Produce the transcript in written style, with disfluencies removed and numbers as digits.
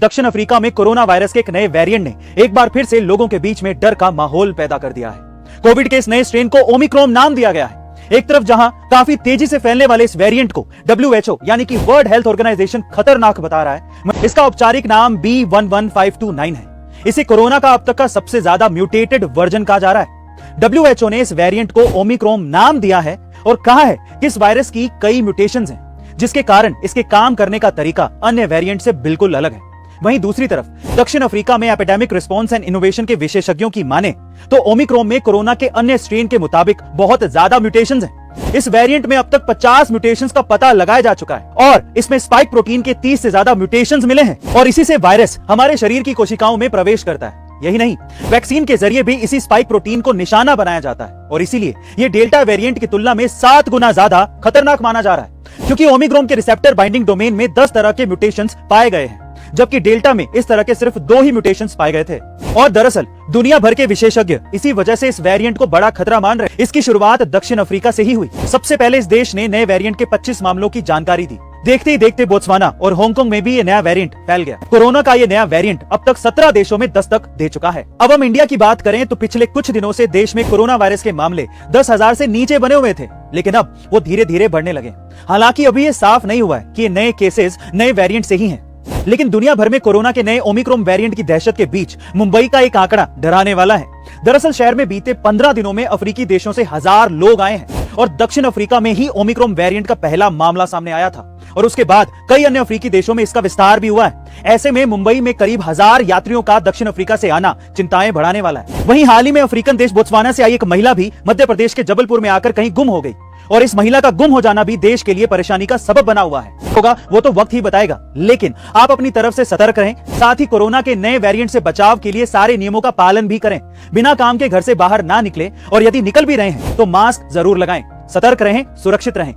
दक्षिण अफ्रीका में corona virus के एक नए वेरिएंट ने एक बार फिर से लोगों के बीच में डर का माहौल पैदा कर दिया है। कोविड के इस नए स्ट्रेन को ओमिक्रॉन नाम दिया गया है। एक तरफ जहां काफी तेजी से फैलने वाले इस वेरिएंट को WHO यानी कि वर्ल्ड हेल्थ ऑर्गेनाइजेशन खतरनाक बता रहा है, इसका औपचारिक नाम B11529 है। इसे कोरोना का अब तक का सबसे ज्यादा म्यूटेटेड वर्जन कहा जा रहा है। WHO ने इस वेरिएंट को ओमिक्रॉन नाम दिया है और कहा है कि इस वायरस की कई म्यूटेशंस हैं, जिसके कारण इसके काम करने का तरीका अन्य वेरिएंट से बिल्कुल अलग है। वहीं दूसरी तरफ दक्षिण अफ्रीका में एपिडेमिक रिस्पांस एंड इनोवेशन के विशेषज्ञों की माने तो ओमिक्रॉन में कोरोना के अन्य स्ट्रेन के मुताबिक बहुत ज्यादा म्यूटेशंस हैं। इस वेरिएंट में अब तक 50 म्यूटेशंस का पता लगाया जा चुका है और इसमें स्पाइक प्रोटीन के 30 से ज्यादा म्यूटेशंस मिले हैं और इसी से वायरस हमारे शरीर की कोशिकाओं में प्रवेश करता है। यही नहीं, वैक्सीन के जरिए भी इसी स्पाइक प्रोटीन को निशाना बनाया जाता है और इसीलिए ये डेल्टा वेरिएंट की तुलना में 7 गुना ज्यादा खतरनाक माना जा रहा है, क्योंकि ओमिक्रॉन के रिसेप्टर बाइंडिंग डोमेन में 10 तरह के म्यूटेशंस पाए गए हैं, जबकि डेल्टा में इस तरह के सिर्फ 2 ही म्यूटेशंस पाए गए थे। और दरअसल दुनिया भर के विशेषज्ञ इसी वजह से इस वेरिएंट को बड़ा खतरा मान रहे। इसकी शुरुआत दक्षिण अफ्रीका से ही हुई। सबसे पहले इस देश ने नए वेरिएंट के 25 मामलों की जानकारी दी। देखते ही देखते बोत्सवाना और हांगकांग में भी ये नया वेरिएंट फैल गया। कोरोना का ये नया वेरिएंट अब तक 17 देशों में दस्तक दे चुका है। अब हम इंडिया की बात करें तो पिछले कुछ दिनों से देश में कोरोना वायरस के मामले 10,000 से नीचे बने हुए थे, लेकिन अब वो धीरे धीरे बढ़ने लगे। हालांकि अभी ये साफ नहीं हुआ है कि ये नए केसेस नए वेरिएंट से ही हैं। लेकिन दुनिया भर में कोरोना के नए ओमिक्रॉन वेरिएंट की दहशत के बीच मुंबई का एक आंकड़ा डराने वाला है। दरअसल शहर में बीते 15 दिनों में अफ्रीकी देशों से 1000 लोग आए हैं और दक्षिण अफ्रीका में ही ओमिक्रॉन वेरिएंट का पहला मामला सामने आया था और उसके बाद कई अन्य अफ्रीकी देशों में इसका विस्तार भी हुआ है। ऐसे में मुंबई में करीब 1000 यात्रियों का दक्षिण अफ्रीका से आना चिंताएं बढ़ाने वाला है। वहीं हाल ही में अफ्रीकन देश बोत्सवाना से आई एक महिला भी मध्य प्रदेश के जबलपुर में आकर कहीं गुम हो गई और इस महिला का गुम हो जाना भी देश के लिए परेशानी का सबब बना हुआ है। होगा वो तो वक्त ही बताएगा, लेकिन आप अपनी तरफ से सतर्क रहें। साथ ही कोरोना के नए वेरिएंट से बचाव के लिए सारे नियमों का पालन भी करें। बिना काम के घर से बाहर ना निकलें और यदि निकल भी रहे हैं तो मास्क जरूर लगाएं। सतर्क रहें, सुरक्षित रहें।